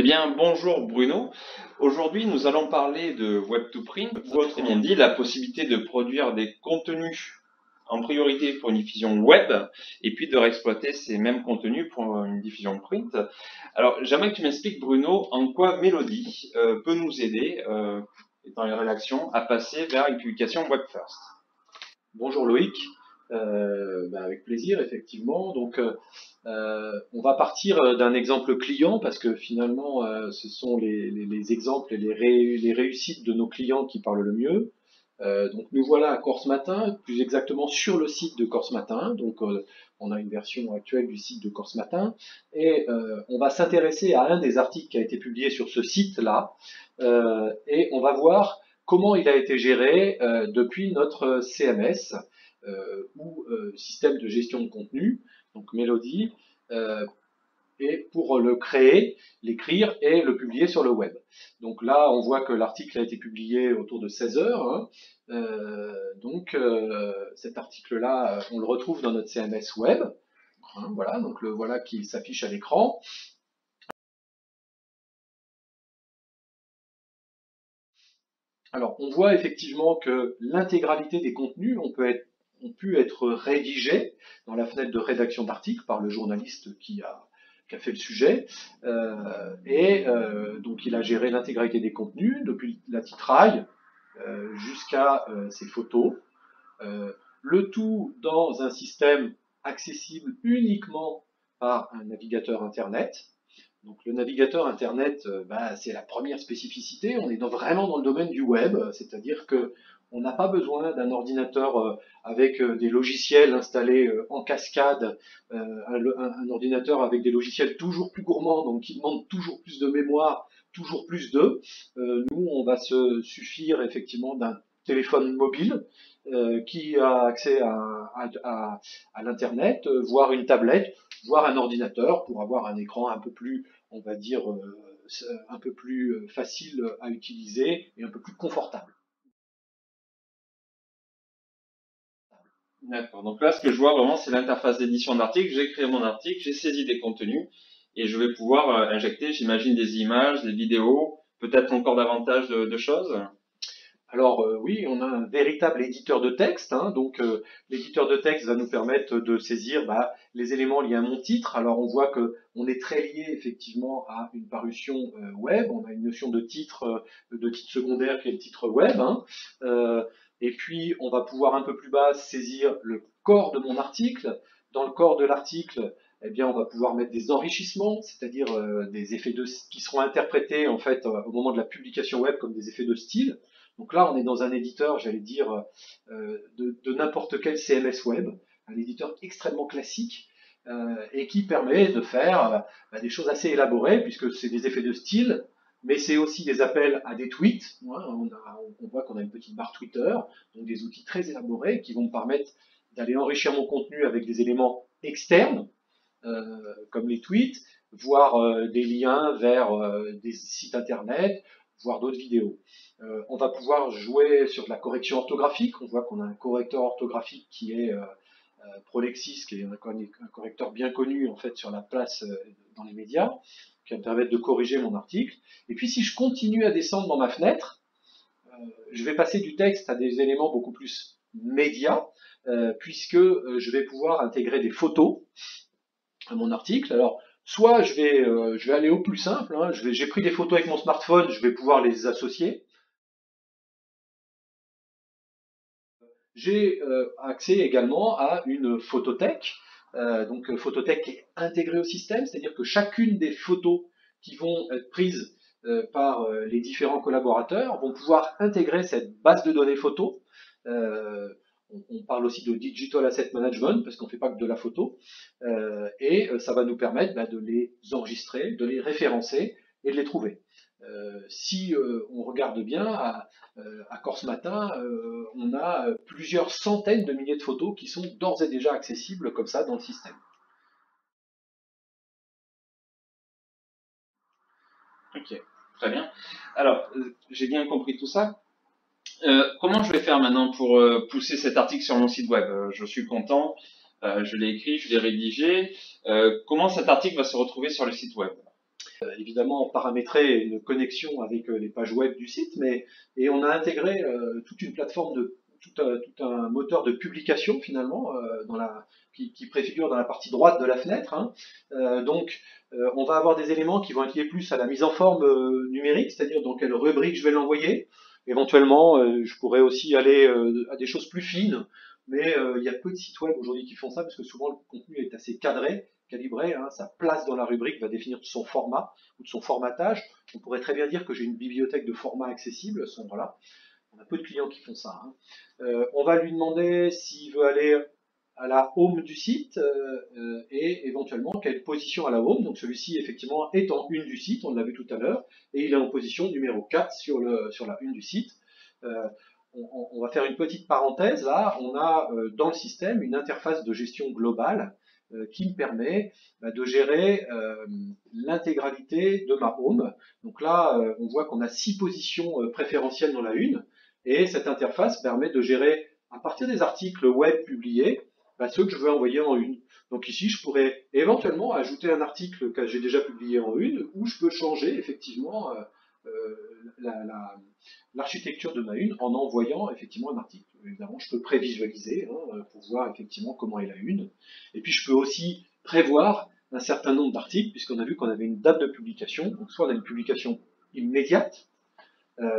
Eh bien, bonjour Bruno. Aujourd'hui, nous allons parler de Web2Print, votre bien dit, la possibilité de produire des contenus en priorité pour une diffusion web et puis de réexploiter ces mêmes contenus pour une diffusion print. Alors, j'aimerais que tu m'expliques, Bruno, en quoi Mélodie peut nous aider, dans les rédactions, à passer vers une publication web first. Bonjour Loïc, avec plaisir effectivement. Donc on va partir d'un exemple client parce que finalement ce sont les exemples et les réussites de nos clients qui parlent le mieux. Donc nous voilà à Corse Matin, plus exactement sur le site de Corse Matin. Donc on a une version actuelle du site de Corse Matin et on va s'intéresser à un des articles qui a été publié sur ce site-là et on va voir comment il a été géré depuis notre CMS ou système de gestion de contenu, donc Mélodie, et pour le créer, l'écrire et le publier sur le web. Donc là, on voit que l'article a été publié autour de 16 heures. Hein. Cet article-là, on le retrouve dans notre CMS web. Hein, voilà, donc le voilà qui s'affiche à l'écran. Alors, on voit effectivement que l'intégralité des contenus ont pu être rédigés dans la fenêtre de rédaction d'articles par le journaliste qui a fait le sujet. Donc, il a géré l'intégralité des contenus, depuis la titraille jusqu'à ses photos. Le tout dans un système accessible uniquement par un navigateur Internet. Donc le navigateur Internet, c'est la première spécificité. On est vraiment dans le domaine du web, c'est-à-dire que on n'a pas besoin d'un ordinateur avec des logiciels installés en cascade, un ordinateur avec des logiciels toujours plus gourmands, donc qui demandent toujours plus de mémoire, toujours plus d'eux. Nous, on va se suffire effectivement d'un téléphone mobile qui a accès à l'Internet, voire une tablette, voire un ordinateur pour avoir un écran un peu plus, on va dire, un peu plus facile à utiliser et un peu plus confortable. D'accord. Donc là, ce que je vois vraiment, c'est l'interface d'édition d'article. J'ai créé mon article, j'ai saisi des contenus et je vais pouvoir injecter, j'imagine, des images, des vidéos, peut-être encore davantage de choses. Alors oui, on a un véritable éditeur de texte, hein, donc l'éditeur de texte va nous permettre de saisir les éléments liés à mon titre. Alors on voit que on est très lié effectivement à une parution web, on a une notion de titre secondaire qui est le titre web, hein, et puis on va pouvoir un peu plus bas saisir le corps de mon article. Dans le corps de l'article, eh bien, on va pouvoir mettre des enrichissements, c'est-à-dire des effets qui seront interprétés en fait au moment de la publication web comme des effets de style. Donc là, on est dans un éditeur, j'allais dire, de n'importe quel CMS web, un éditeur extrêmement classique et qui permet de faire des choses assez élaborées, puisque c'est des effets de style, mais c'est aussi des appels à des tweets. On voit qu'on a une petite barre Twitter, donc des outils très élaborés qui vont me permettre d'aller enrichir mon contenu avec des éléments externes, comme les tweets, voire des liens vers des sites internet, voire d'autres vidéos. On va pouvoir jouer sur de la correction orthographique. On voit qu'on a un correcteur orthographique qui est Prolexis, qui est un correcteur bien connu en fait sur la place dans les médias, qui va me permettre de corriger mon article. Et puis si je continue à descendre dans ma fenêtre, je vais passer du texte à des éléments beaucoup plus médias, puisque je vais pouvoir intégrer des photos à mon article. Alors, soit je vais aller au plus simple, hein, j'ai pris des photos avec mon smartphone, je vais pouvoir les associer. J'ai accès également à une photothèque, donc photothèque qui est intégrée au système, c'est-à-dire que chacune des photos qui vont être prises par les différents collaborateurs vont pouvoir intégrer cette base de données photo. On parle aussi de Digital Asset Management, parce qu'on ne fait pas que de la photo, et ça va nous permettre de les enregistrer, de les référencer et de les trouver. Si on regarde bien, à Corse Matin, on a plusieurs centaines de milliers de photos qui sont d'ores et déjà accessibles comme ça dans le système. Ok, très bien. Alors, j'ai bien compris tout ça. Comment je vais faire maintenant pour pousser cet article sur mon site web? Je suis content, je l'ai écrit, je l'ai rédigé. Comment cet article va se retrouver sur le site web? Évidemment paramétrer une connexion avec les pages web du site, et on a intégré toute une plateforme tout un moteur de publication finalement qui préfigure dans la partie droite de la fenêtre. Hein. On va avoir des éléments qui vont être liés plus à la mise en forme numérique, c'est-à-dire dans quelle rubrique je vais l'envoyer. Éventuellement, je pourrais aussi aller à des choses plus fines, mais il y a peu de sites web aujourd'hui qui font ça parce que souvent le contenu est assez cadré, calibré. Hein, sa place dans la rubrique va définir son format ou de son formatage. On pourrait très bien dire que j'ai une bibliothèque de format accessible à ce moment-là. On a peu de clients qui font ça. Hein. On va lui demander s'il veut aller à la home du site et éventuellement quelle position à la home. Donc celui-ci effectivement est en une du site, on l'a vu tout à l'heure, et il est en position numéro 4 sur la une du site. On va faire une petite parenthèse là. On a dans le système une interface de gestion globale qui me permet de gérer l'intégralité de ma home. Donc là, on voit qu'on a 6 positions préférentielles dans la une, et cette interface permet de gérer, à partir des articles web publiés, ceux que je veux envoyer en une. Donc ici, je pourrais éventuellement ajouter un article que j'ai déjà publié en une, ou je peux changer effectivement l'architecture de ma une en envoyant effectivement un article. Évidemment, je peux prévisualiser pour voir effectivement comment est la une. Et puis, je peux aussi prévoir un certain nombre d'articles, puisqu'on a vu qu'on avait une date de publication. Donc, soit on a une publication immédiate,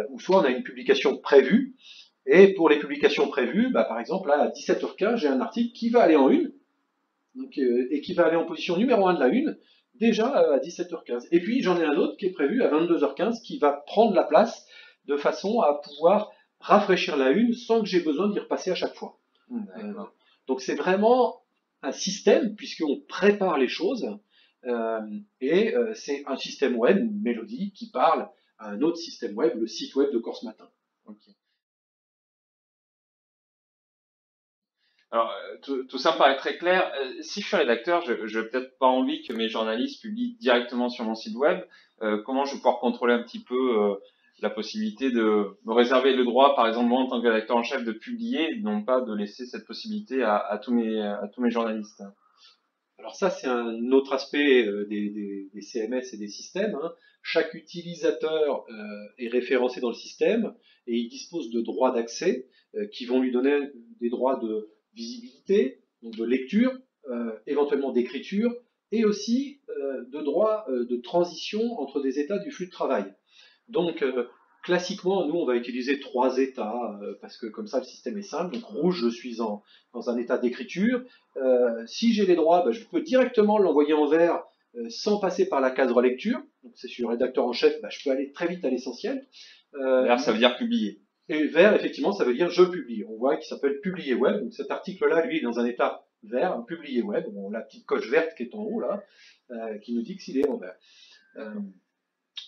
ou soit on a une publication prévue. Et pour les publications prévues, par exemple, là, à 17h15, j'ai un article qui va aller en une, et qui va aller en position numéro 1 de la une, déjà à 17h15. Et puis j'en ai un autre qui est prévu à 22h15 qui va prendre la place de façon à pouvoir rafraîchir la une sans que j'ai besoin d'y repasser à chaque fois. Donc c'est vraiment un système puisqu'on prépare les choses et c'est un système web, une mélodie qui parle à un autre système web, le site web de Corse Matin. Okay. Alors, tout ça me paraît très clair. Si je suis rédacteur, je n'ai peut-être pas envie que mes journalistes publient directement sur mon site web. Comment je vais pouvoir contrôler un petit peu la possibilité de me réserver le droit, par exemple, moi, en tant que rédacteur en chef, de publier, non pas de laisser cette possibilité à tous mes journalistes? Alors ça, c'est un autre aspect des CMS et des systèmes. Hein. Chaque utilisateur est référencé dans le système et il dispose de droits d'accès qui vont lui donner des droits de visibilité, donc de lecture, éventuellement d'écriture, et aussi de droits de transition entre des états du flux de travail. Donc, classiquement, nous, on va utiliser 3 états, parce que comme ça, le système est simple. Donc, rouge, je suis dans un état d'écriture. Si j'ai les droits, je peux directement l'envoyer en vert sans passer par la case relecture. Donc, si je suis rédacteur en chef, je peux aller très vite à l'essentiel. Vert, ça veut dire publier. Et vert, effectivement, ça veut dire je publie. On voit qu'il s'appelle publier web. Donc, cet article-là, lui, est dans un état vert, publier web. Bon, la petite coche verte qui est en haut, là, qui nous dit que s'il est en vert.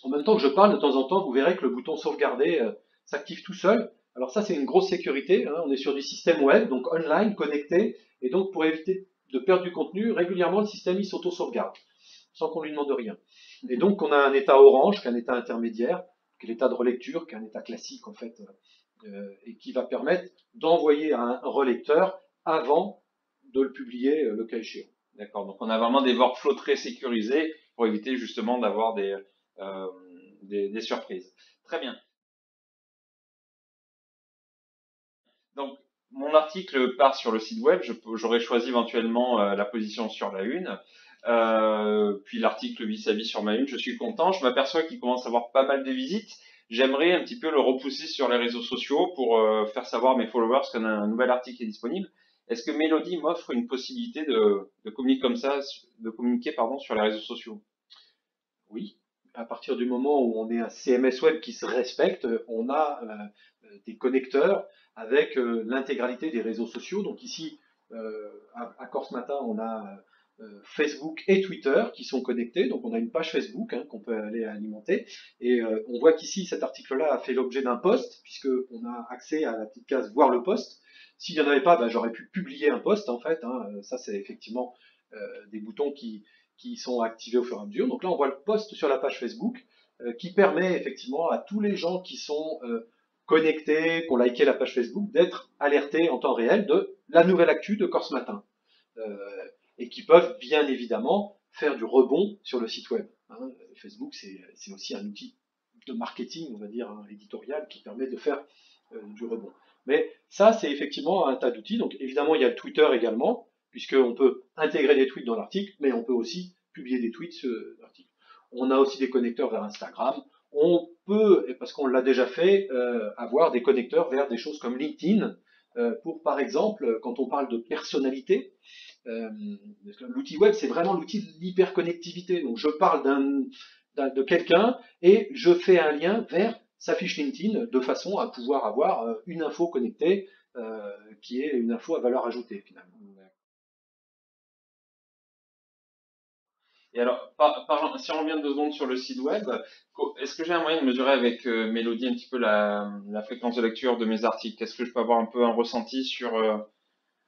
En même temps que je parle, de temps en temps, vous verrez que le bouton sauvegarder s'active tout seul. Alors ça, c'est une grosse sécurité. Hein. On est sur du système web, donc online, connecté. Et donc, pour éviter de perdre du contenu, régulièrement, le système, il s'auto-sauvegarde, sans qu'on lui demande rien. Et donc, on a un état orange, qui est un état intermédiaire, qui est l'état de relecture, qui est un état classique, en fait, et qui va permettre d'envoyer à un relecteur avant de le publier le cas échéant. D'accord. Donc, on a vraiment des workflows très sécurisés pour éviter justement d'avoir des surprises. Très bien. Donc, mon article part sur le site web. J'aurais choisi éventuellement la position sur la une. Puis l'article vis-à-vis sur ma une. Je suis content. Je m'aperçois qu'il commence à avoir pas mal de visites. J'aimerais un petit peu le repousser sur les réseaux sociaux pour faire savoir à mes followers qu'un nouvel article est disponible. Est-ce que Mélodie m'offre une possibilité de communiquer comme ça, sur les réseaux sociaux? Oui. À partir du moment où on est un CMS web qui se respecte, on a des connecteurs avec l'intégralité des réseaux sociaux. Donc ici, à Corse Matin, on a Facebook et Twitter qui sont connectés. Donc on a une page Facebook qu'on peut aller alimenter. Et on voit qu'ici, cet article-là a fait l'objet d'un post, puisqu'on a accès à la petite case « Voir le post ». S'il n'y en avait pas, j'aurais pu publier un post, en fait. Ça, c'est effectivement des boutons qui sont activés au fur et à mesure. Donc là, on voit le post sur la page Facebook qui permet effectivement à tous les gens qui sont connectés, qui ont liké la page Facebook, d'être alertés en temps réel de la nouvelle actu de Corse Matin. Et qui peuvent bien évidemment faire du rebond sur le site web. hein. Facebook, c'est aussi un outil de marketing, on va dire, hein, éditorial, qui permet de faire du rebond. Mais ça, c'est effectivement un tas d'outils. Donc évidemment, il y a le Twitter également, puisqu'on peut intégrer des tweets dans l'article, mais on peut aussi publier des tweets sur l'article. On a aussi des connecteurs vers Instagram. On peut, et parce qu'on l'a déjà fait, avoir des connecteurs vers des choses comme LinkedIn, pour par exemple, quand on parle de personnalité, l'outil web, c'est vraiment l'outil de l'hyperconnectivité. Donc je parle de quelqu'un et je fais un lien vers sa fiche LinkedIn de façon à pouvoir avoir une info connectée qui est une info à valeur ajoutée finalement. Et alors, si on revient 2 secondes sur le site web, est-ce que j'ai un moyen de mesurer avec Mélodie un petit peu la fréquence de lecture de mes articles? Est-ce que je peux avoir un peu un ressenti sur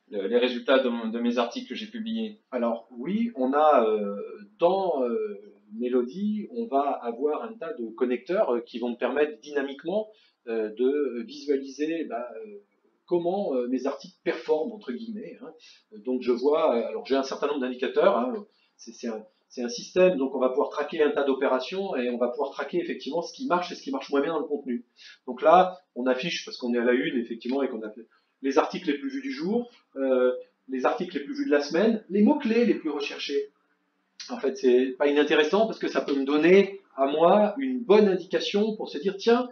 les résultats de mes articles que j'ai publiés? Alors oui, on a dans Mélodie, on va avoir un tas de connecteurs qui vont me permettre dynamiquement de visualiser comment mes articles performent entre guillemets, hein. Donc je vois, alors j'ai un certain nombre d'indicateurs, hein. C'est un système, donc on va pouvoir traquer un tas d'opérations et on va pouvoir traquer effectivement ce qui marche et ce qui marche moins bien dans le contenu. Donc là, on affiche, parce qu'on est à la une effectivement et qu'on a les articles les plus vus du jour, les articles les plus vus de la semaine, les mots-clés les plus recherchés. En fait, c'est pas inintéressant parce que ça peut me donner à moi une bonne indication pour se dire, tiens,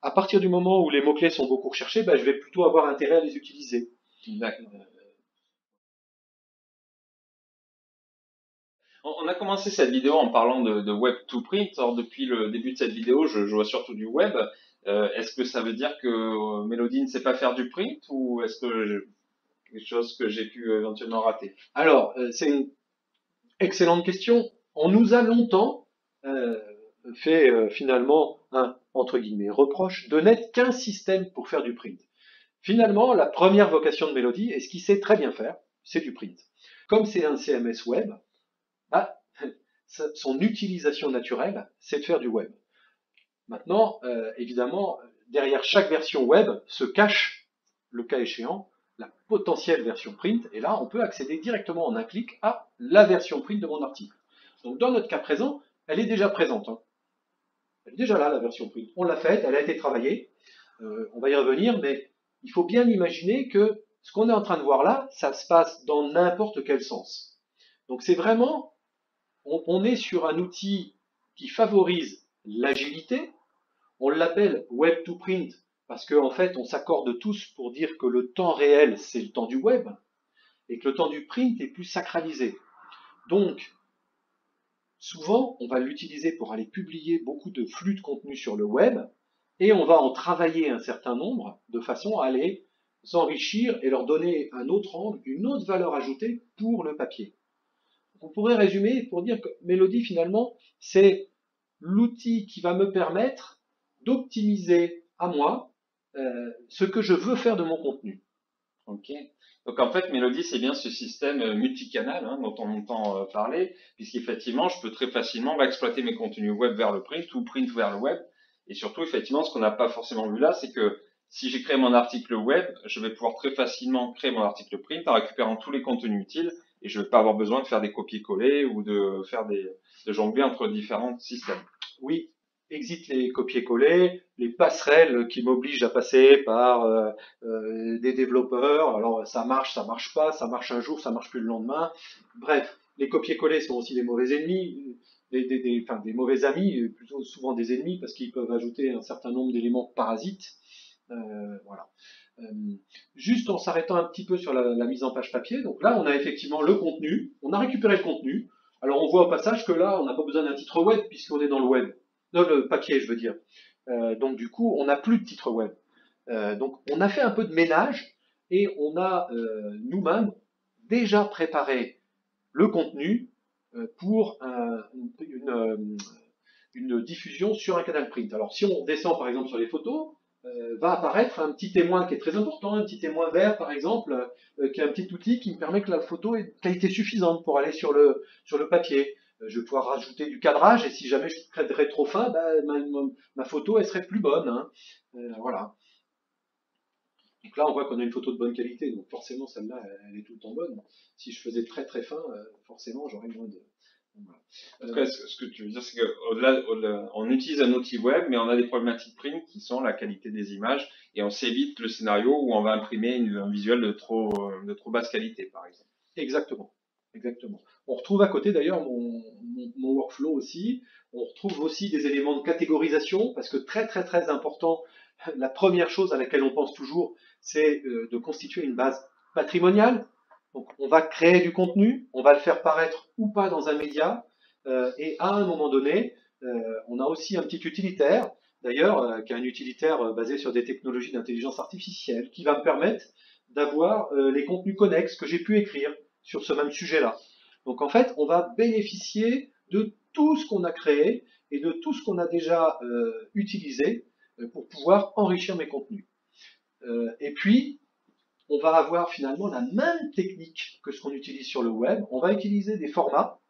à partir du moment où les mots-clés sont beaucoup recherchés, ben, je vais plutôt avoir intérêt à les utiliser. D'accord. On a commencé cette vidéo en parlant de web to print. Or, depuis le début de cette vidéo, je vois surtout du web. Est-ce que ça veut dire que Mélodie ne sait pas faire du print ou est-ce que quelque chose que j'ai pu éventuellement rater? Alors, c'est une excellente question. On nous a longtemps euh, fait finalement un, entre guillemets, reproche de n'être qu'un système pour faire du print. Finalement, la première vocation de Mélodie, et ce qu'il sait très bien faire, c'est du print. Comme c'est un CMS web, bah, son utilisation naturelle, c'est de faire du web. Maintenant, évidemment, derrière chaque version web se cache, le cas échéant, la potentielle version print, et là, on peut accéder directement en un clic à la version print de mon article. Donc, dans notre cas présent, elle est déjà présente, hein. Elle est déjà là, la version print. On l'a faite, elle a été travaillée, on va y revenir, mais il faut bien imaginer que ce qu'on est en train de voir là, ça se passe dans n'importe quel sens. Donc, c'est vraiment, on est sur un outil qui favorise l'agilité. On l'appelle web to print parce qu'en fait, on s'accorde tous pour dire que le temps réel, c'est le temps du web et que le temps du print est plus sacralisé. Donc, souvent, on va l'utiliser pour aller publier beaucoup de flux de contenu sur le web et on va en travailler un certain nombre de façon à les enrichir et leur donner un autre angle, une autre valeur ajoutée pour le papier. On pourrait résumer pour dire que Mélodie, finalement, c'est l'outil qui va me permettre d'optimiser à moi ce que je veux faire de mon contenu. Ok. Donc en fait, Mélodie, c'est bien ce système multicanal hein, dont on entend parler, puisqu'effectivement, je peux très facilement exploiter mes contenus web vers le print ou print vers le web. Et surtout, effectivement, ce qu'on n'a pas forcément vu là, c'est que si j'ai créé mon article web, je vais pouvoir très facilement créer mon article print en récupérant tous les contenus utiles et je ne vais pas avoir besoin de faire des copier-coller ou de faire de jongler entre différents systèmes. Oui, exit les copier-coller, les passerelles qui m'obligent à passer par des développeurs. Alors ça marche pas, ça marche un jour, ça marche plus le lendemain. Bref, les copier-coller sont aussi des mauvais ennemis, des mauvais amis, plutôt souvent des ennemis parce qu'ils peuvent ajouter un certain nombre d'éléments parasites. Voilà. Juste en s'arrêtant un petit peu sur la mise en page papier, donc là on a effectivement le contenu, on a récupéré le contenu. Alors on voit au passage que là on n'a pas besoin d'un titre web puisqu'on est dans le web, dans le papier je veux dire. Donc du coup on n'a plus de titre web. Donc on a fait un peu de ménage et on a nous-mêmes déjà préparé le contenu pour une diffusion sur un canal print. Alors si on descend par exemple sur les photos, va apparaître un petit témoin qui est très important, un petit témoin vert par exemple, qui est un petit outil qui me permet que la photo ait de qualité suffisante pour aller sur le papier. Je vais pouvoir rajouter du cadrage et si jamais je cadrais trop fin, ma photo elle serait plus bonne, hein. Voilà. Donc là on voit qu'on a une photo de bonne qualité, donc forcément celle-là elle est tout le temps bonne. Si je faisais très très fin, forcément j'aurais moins Voilà. En tout cas, ce que tu veux dire, c'est qu'au-delà, on utilise un outil web, mais on a des problématiques print qui sont la qualité des images, et on s'évite le scénario où on va imprimer un visuel de trop basse qualité, par exemple. Exactement. Exactement. On retrouve à côté d'ailleurs mon workflow aussi. On retrouve aussi des éléments de catégorisation parce que très très très important, la première chose à laquelle on pense toujours, c'est de constituer une base patrimoniale. Donc on va créer du contenu, on va le faire paraître ou pas dans un média, et à un moment donné, on a aussi un petit utilitaire, d'ailleurs, qui est un utilitaire basé sur des technologies d'intelligence artificielle, qui va me permettre d'avoir les contenus connexes que j'ai pu écrire sur ce même sujet-là. Donc en fait, on va bénéficier de tout ce qu'on a créé et de tout ce qu'on a déjà utilisé pour pouvoir enrichir mes contenus. Et puis, on va avoir finalement la même technique que ce qu'on utilise sur le web. On va utiliser des formats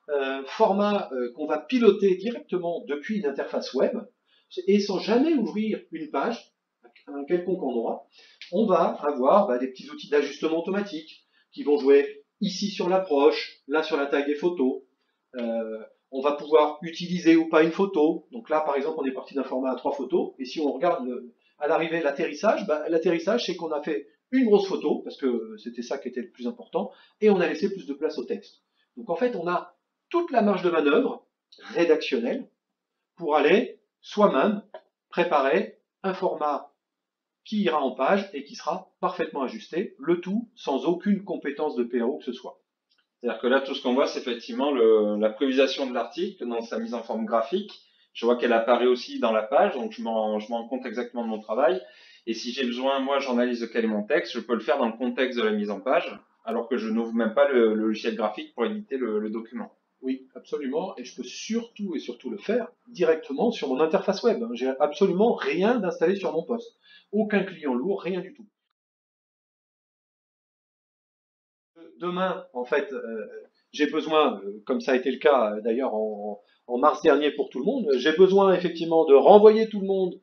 qu'on va piloter directement depuis une interface web et sans jamais ouvrir une page à un quelconque endroit. On va avoir des petits outils d'ajustement automatique qui vont jouer ici sur l'approche, là sur la taille des photos. On va pouvoir utiliser ou pas une photo. Donc là, par exemple, on est parti d'un format à 3 photos. Et si on regarde à l'arrivée l'atterrissage, l'atterrissage, c'est qu'on a fait une grosse photo, parce que c'était ça qui était le plus important, et on a laissé plus de place au texte. Donc en fait, on a toute la marge de manœuvre rédactionnelle pour aller soi-même préparer un format qui ira en page et qui sera parfaitement ajusté, le tout sans aucune compétence de PO que ce soit. C'est-à-dire que là, tout ce qu'on voit, c'est effectivement la prévisualisation de l'article dans sa mise en forme graphique. Je vois qu'elle apparaît aussi dans la page, donc je me rends compte exactement de mon travail. Et si j'ai besoin, moi, j'analyse de quel est mon texte, je peux le faire dans le contexte de la mise en page, alors que je n'ouvre même pas le logiciel graphique pour éditer le document. Oui, absolument. Et je peux surtout et surtout le faire directement sur mon interface web. J'ai absolument rien d'installé sur mon poste. Aucun client lourd, rien du tout. Demain, en fait, j'ai besoin, comme ça a été le cas d'ailleurs en mars dernier pour tout le monde, j'ai besoin effectivement de renvoyer tout le monde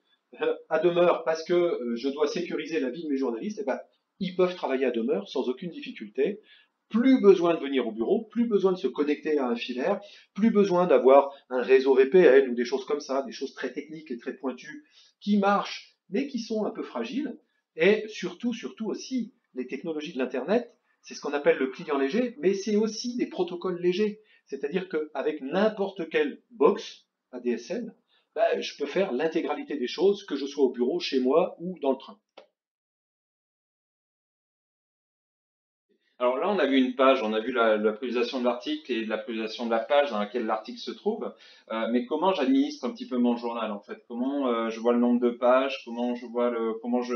à demeure parce que je dois sécuriser la vie de mes journalistes. Et ben, ils peuvent travailler à demeure sans aucune difficulté. Plus besoin de venir au bureau, plus besoin de se connecter à un filaire, plus besoin d'avoir un réseau VPN ou des choses comme ça, des choses très techniques et très pointues qui marchent, mais qui sont un peu fragiles. Et surtout, surtout aussi, les technologies de l'Internet, c'est ce qu'on appelle le client léger, mais c'est aussi des protocoles légers. C'est-à-dire qu'avec n'importe quelle box ADSL, je peux faire l'intégralité des choses, que je sois au bureau, chez moi ou dans le train. Alors là, on a vu une page, on a vu la prévisualisation de l'article et la prévisualisation de la page dans laquelle l'article se trouve. Mais comment j'administre un petit peu mon journal en fait? Comment je vois le nombre de pages? Comment je vois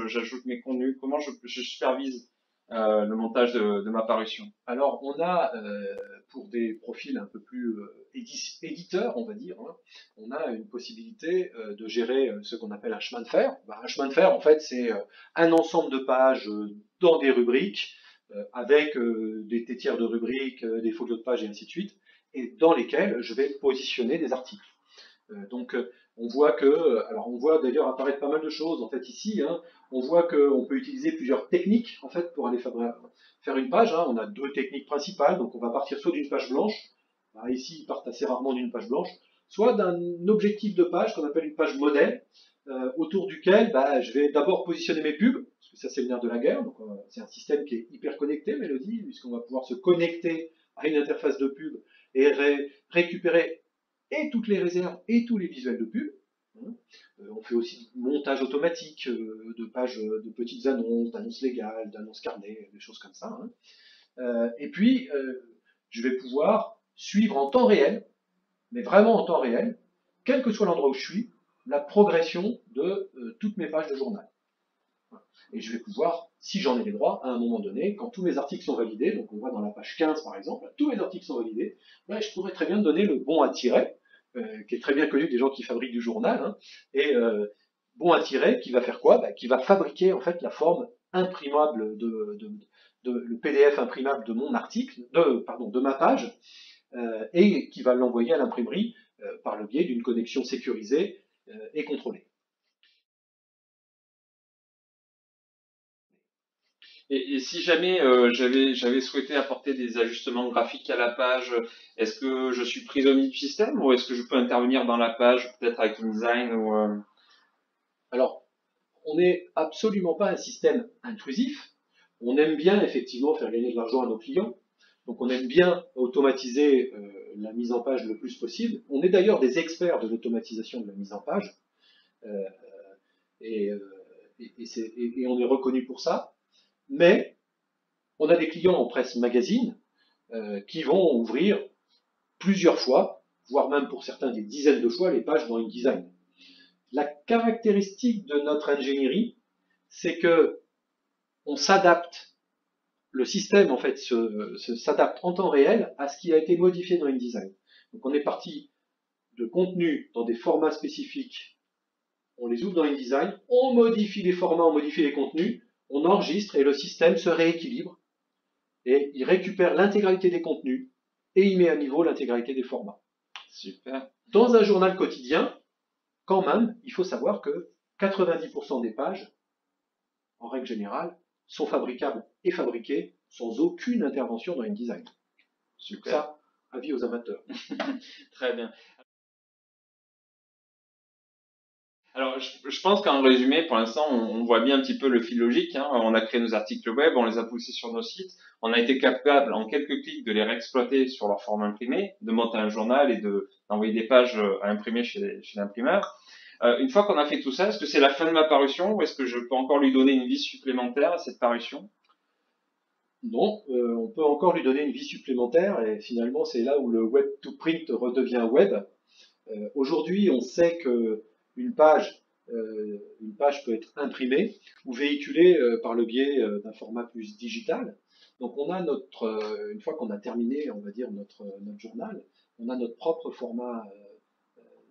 j'ajoute mes contenus? Comment je supervise le montage de ma parution? Alors, on a, pour des profils un peu plus éditeurs, on va dire, hein, on a une possibilité de gérer ce qu'on appelle un chemin de fer. Un chemin de fer, en fait, c'est un ensemble de pages dans des rubriques, avec des tiers de rubriques, des folios de pages et ainsi de suite, et dans lesquels je vais positionner des articles. Donc on voit alors on voit d'ailleurs apparaître pas mal de choses en fait ici. Hein, on voit qu'on peut utiliser plusieurs techniques en fait pour aller faire une page. Hein. On a deux techniques principales. Donc on va partir soit d'une page blanche. Ici ils partent assez rarement d'une page blanche, soit d'un objectif de page qu'on appelle une page modèle, autour duquel je vais d'abord positionner mes pubs, parce que ça c'est le nerf de la guerre. Donc c'est un système qui est hyper connecté, Mélodie, puisqu'on va pouvoir se connecter à une interface de pub et récupérer et toutes les réserves et tous les visuels de pub. On fait aussi du montage automatique de pages de petites annonces, d'annonces légales, d'annonces carnet, des choses comme ça. Et puis, je vais pouvoir suivre en temps réel, mais vraiment en temps réel, quel que soit l'endroit où je suis, la progression de toutes mes pages de journal. Et je vais pouvoir, si j'en ai les droits, à un moment donné, quand tous mes articles sont validés, donc on voit dans la page 15 par exemple, tous mes articles sont validés, je pourrais très bien donner le bon à tirer, qui est très bien connu des gens qui fabriquent du journal, hein, et bon à tirer, qui va faire quoi? Qui va fabriquer en fait la forme imprimable le PDF imprimable de mon article, de ma page, et qui va l'envoyer à l'imprimerie par le biais d'une connexion sécurisée et contrôlée. Et si jamais j'avais souhaité apporter des ajustements graphiques à la page, est-ce que je suis prisonnier du système ou est-ce que je peux intervenir dans la page, peut-être avec InDesign ou Alors, on n'est absolument pas un système intrusif. On aime bien effectivement faire gagner de l'argent à nos clients. Donc on aime bien automatiser la mise en page le plus possible. On est d'ailleurs des experts de l'automatisation de la mise en page. Euh, et, euh, et on est reconnu pour ça. Mais on a des clients en presse magazine qui vont ouvrir plusieurs fois, voire même pour certains des dizaines de fois, les pages dans InDesign. La caractéristique de notre ingénierie, c'est que on s'adapte, le système en fait s'adapte en temps réel à ce qui a été modifié dans InDesign. Donc on est parti de contenus dans des formats spécifiques, on les ouvre dans InDesign, on modifie les formats, on modifie les contenus, on enregistre et le système se rééquilibre et il récupère l'intégralité des contenus et il met à niveau l'intégralité des formats. Super. Dans un journal quotidien, quand même, il faut savoir que 90% des pages, en règle générale, sont fabricables et fabriquées sans aucune intervention dans InDesign. Super. Ça, avis aux amateurs. Très bien. Alors, je pense qu'en résumé, pour l'instant, on voit bien un petit peu le fil logique. Hein. On a créé nos articles web, on les a poussés sur nos sites. On a été capable, en quelques clics, de les réexploiter sur leur format imprimé, de monter un journal et d'envoyer des pages à imprimer chez l'imprimeur. Une fois qu'on a fait tout ça, est-ce que c'est la fin de ma parution ou est-ce que je peux encore lui donner une vie supplémentaire à cette parution? Non, on peut encore lui donner une vie supplémentaire et finalement c'est là où le web to print redevient web. Aujourd'hui, on sait que une page, une page peut être imprimée ou véhiculée par le biais d'un format plus digital. Donc on a une fois qu'on a terminé, on va dire notre journal, on a notre propre format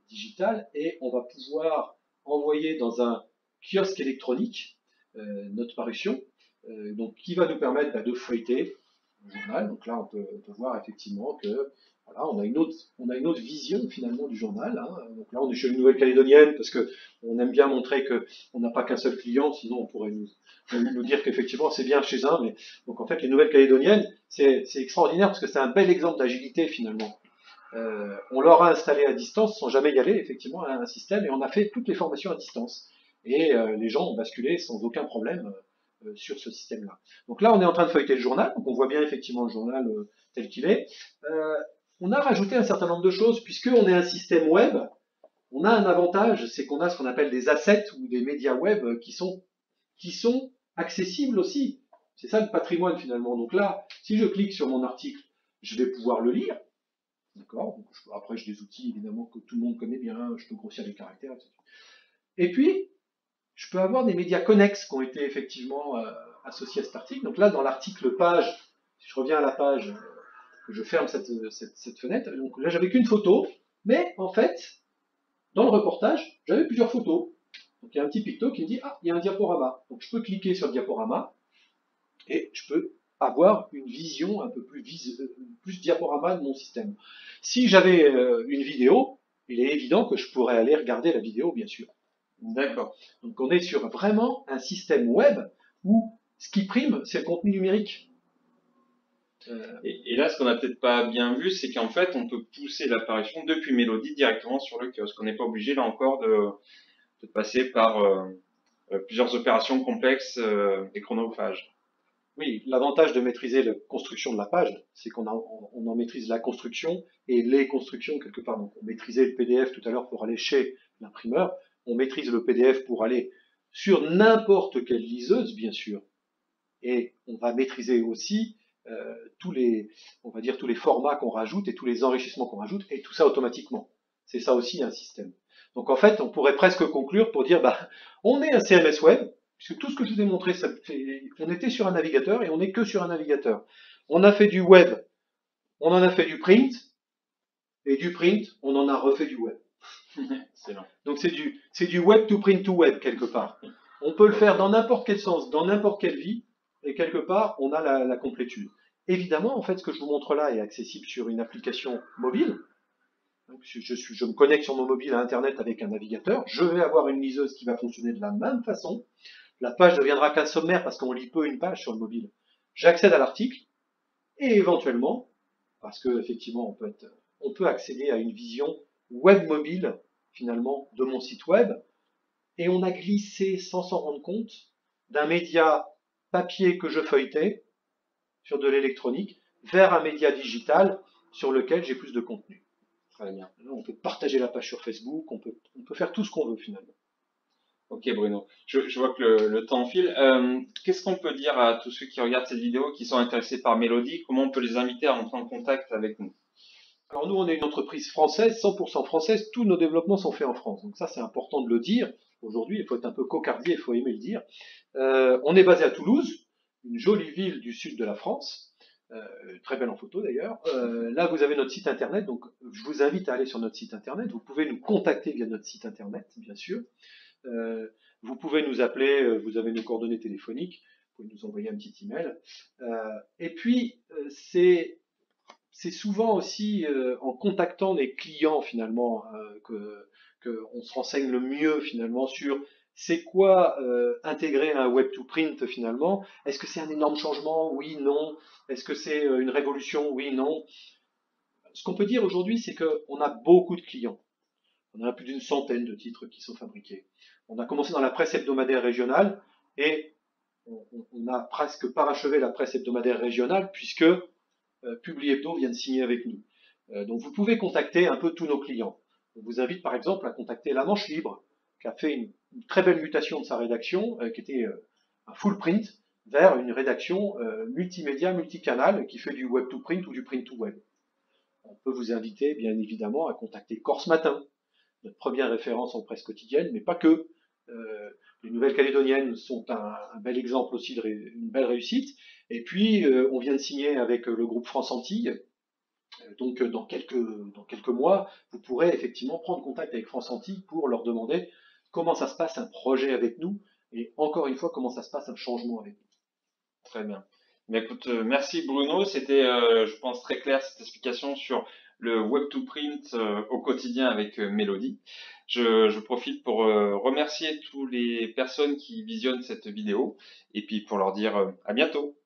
digital et on va pouvoir envoyer dans un kiosque électronique notre parution, donc qui va nous permettre de feuilleter le journal. Donc là, on peut voir effectivement que voilà, on a une autre vision finalement du journal. Hein. Donc là, on est chez une Nouvelle-Calédonienne parce que on aime bien montrer que on n'a pas qu'un seul client, sinon on pourrait nous dire qu'effectivement c'est bien chez un. Mais donc en fait, les Nouvelles-Calédoniennes, c'est extraordinaire parce que c'est un bel exemple d'agilité finalement. On leur a installé à distance sans jamais y aller effectivement à un système et on a fait toutes les formations à distance. Et les gens ont basculé sans aucun problème sur ce système-là. Donc là, on est en train de feuilleter le journal, donc on voit bien effectivement le journal tel qu'il est. On a rajouté un certain nombre de choses, puisqu'on est un système web, on a un avantage, c'est qu'on a ce qu'on appelle des assets ou des médias web qui sont accessibles aussi. C'est ça le patrimoine finalement. Donc là, si je clique sur mon article, je vais pouvoir le lire. D'accord. Après, j'ai des outils évidemment que tout le monde connaît bien, je peux grossir les caractères, etc. Et puis, je peux avoir des médias connexes qui ont été effectivement associés à cet article. Donc là, dans l'article page, si je reviens à la page, je ferme cette fenêtre. Donc là, j'avais qu'une photo, mais en fait, dans le reportage, j'avais plusieurs photos. Donc il y a un petit picto qui me dit, ah, il y a un diaporama. Donc je peux cliquer sur le diaporama et je peux avoir une vision un peu plus diaporama de mon système. Si j'avais une vidéo, il est évident que je pourrais aller regarder la vidéo, bien sûr. D'accord. Donc on est sur vraiment un système web où ce qui prime, c'est le contenu numérique. Et là, ce qu'on n'a peut-être pas bien vu, c'est qu'en fait, on peut pousser l'apparition depuis Mélodie directement sur le kiosque. On n'est pas obligé, là encore, de passer par plusieurs opérations complexes et chronophages. Oui, l'avantage de maîtriser la construction de la page, c'est qu'on en maîtrise la construction et les constructions quelque part. Donc on maîtrisait le PDF tout à l'heure pour aller chez l'imprimeur, on maîtrise le PDF pour aller sur n'importe quelle liseuse, bien sûr. Et on va maîtriser aussi on va dire tous les formats qu'on rajoute et tous les enrichissements qu'on rajoute, et tout ça automatiquement. C'est ça aussi un système. Donc en fait, on pourrait presque conclure pour dire, bah, on est un CMS web, puisque tout ce que je vous ai montré, on était sur un navigateur et on n'est que sur un navigateur. On a fait du web, on en a fait du print, et du print, on en a refait du web. Donc c'est du web to print to web quelque part. On peut le faire dans n'importe quel sens, dans n'importe quelle vie, et quelque part, on a la complétude. Évidemment, en fait, ce que je vous montre là est accessible sur une application mobile. Donc, je me connecte sur mon mobile à Internet avec un navigateur. Je vais avoir une liseuse qui va fonctionner de la même façon. La page deviendra qu'un sommaire parce qu'on lit peu une page sur le mobile. J'accède à l'article et éventuellement, parce que effectivement on peut accéder à une vision web mobile finalement de mon site web et on a glissé sans s'en rendre compte d'un média papier que je feuilletais sur de l'électronique vers un média digital sur lequel j'ai plus de contenu. Très bien. On peut partager la page sur Facebook, on peut faire tout ce qu'on veut finalement. Ok Bruno, je vois que le temps file. Qu'est-ce qu'on peut dire à tous ceux qui regardent cette vidéo, qui sont intéressés par Mélodie? Comment on peut les inviter à entrer en contact avec nous? Alors nous, on est une entreprise française, 100% française, tous nos développements sont faits en France. Donc ça, c'est important de le dire. Aujourd'hui, il faut être un peu cocardier, il faut aimer le dire. On est basé à Toulouse, une jolie ville du sud de la France, très belle en photo d'ailleurs. Là, vous avez notre site internet, donc je vous invite à aller sur notre site internet. Vous pouvez nous contacter via notre site internet, bien sûr. Vous pouvez nous appeler, vous avez nos coordonnées téléphoniques, vous pouvez nous envoyer un petit email. Et puis, c'est souvent aussi en contactant les clients finalement que on se renseigne le mieux finalement sur c'est quoi intégrer un web to print finalement. Est-ce que c'est un énorme changement? Oui, non. Est-ce que c'est une révolution? Oui, non. Ce qu'on peut dire aujourd'hui, c'est qu'on a beaucoup de clients. On a plus d'une centaine de titres qui sont fabriqués. On a commencé dans la presse hebdomadaire régionale et on a presque parachevé la presse hebdomadaire régionale puisque Publihebdo vient de signer avec nous. Donc vous pouvez contacter un peu tous nos clients. On vous invite par exemple à contacter La Manche Libre, qui a fait une très belle mutation de sa rédaction, qui était un full print, vers une rédaction multimédia, multicanal, qui fait du web to print ou du print to web. On peut vous inviter bien évidemment à contacter Corse Matin, notre première référence en presse quotidienne, mais pas que. Les Nouvelles-Calédoniennes sont un bel exemple aussi d'une belle réussite. Et puis, on vient de signer avec le groupe France Antilles. Donc, dans quelques mois, vous pourrez effectivement prendre contact avec France Antilles pour leur demander comment ça se passe un projet avec nous et encore une fois, comment ça se passe un changement avec nous. Très bien. Mais écoute, merci Bruno, c'était, je pense, très clair cette explication sur le web to print au quotidien avec Mélodie. Je profite pour remercier toutes les personnes qui visionnent cette vidéo et puis pour leur dire à bientôt.